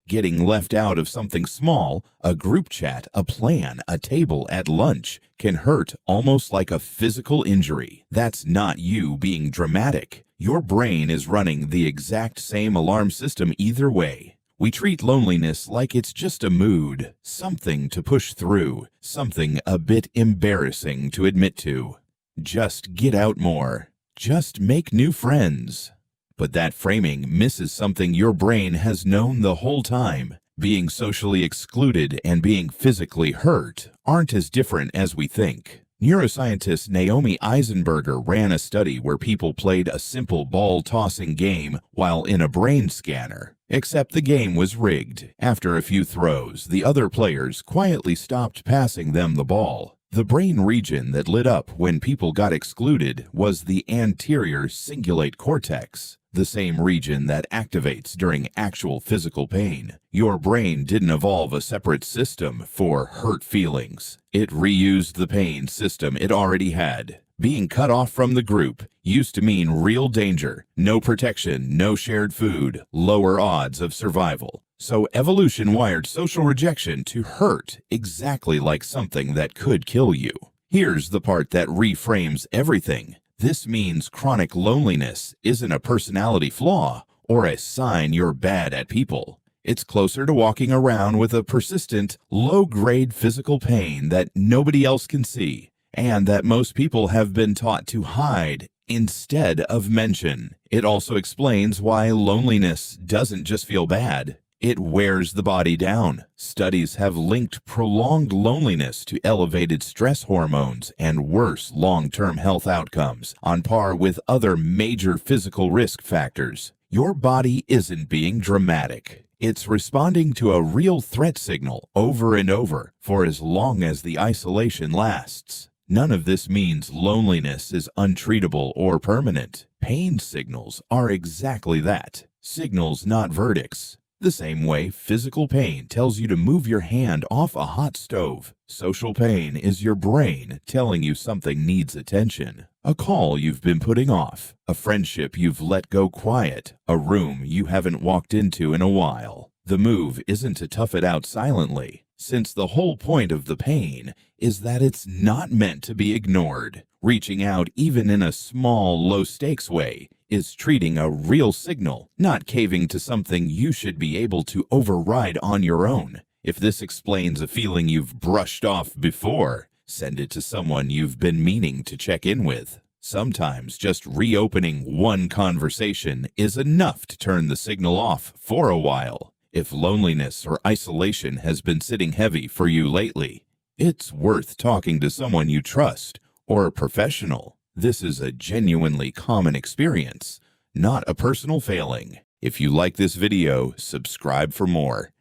Getting left out of something small, a group chat, a plan, a table at lunch, can hurt almost like a physical injury. That's not you being dramatic. Your brain is running the exact same alarm system either way. We treat loneliness like it's just a mood, something to push through, something a bit embarrassing to admit to. Just get out more. Just make new friends. But that framing misses something your brain has known the whole time. Being socially excluded and being physically hurt aren't as different as we think. Neuroscientist Naomi Eisenberger ran a study where people played a simple ball-tossing game while in a brain scanner. Except the game was rigged. After a few throws, the other players quietly stopped passing them the ball. The brain region that lit up when people got excluded was the anterior cingulate cortex, the same region that activates during actual physical pain. Your brain didn't evolve a separate system for hurt feelings. It reused the pain system it already had. Being cut off from the group used to mean real danger, no protection, no shared food, lower odds of survival. So evolution wired social rejection to hurt exactly like something that could kill you. Here's the part that reframes everything. This means chronic loneliness isn't a personality flaw or a sign you're bad at people. It's closer to walking around with a persistent, low-grade physical pain that nobody else can see, and that most people have been taught to hide instead of mention. It also explains why loneliness doesn't just feel bad. It wears the body down. Studies have linked prolonged loneliness to elevated stress hormones and worse long-term health outcomes, on par with other major physical risk factors. Your body isn't being dramatic. It's responding to a real threat signal over and over for as long as the isolation lasts. None of this means loneliness is untreatable or permanent. Pain signals are exactly that. Signals, not verdicts. The same way physical pain tells you to move your hand off a hot stove, social pain is your brain telling you something needs attention. A call you've been putting off, a friendship you've let go quiet, a room you haven't walked into in a while. The move isn't to tough it out silently, since the whole point of the pain is that it's not meant to be ignored. Reaching out even in a small, low-stakes way is treating a real signal, not caving to something you should be able to override on your own. If this explains a feeling you've brushed off before, send it to someone you've been meaning to check in with. Sometimes just reopening one conversation is enough to turn the signal off for a while. If loneliness or isolation has been sitting heavy for you lately, it's worth talking to someone you trust or a professional. This is a genuinely common experience, not a personal failing. If you like this video, subscribe for more.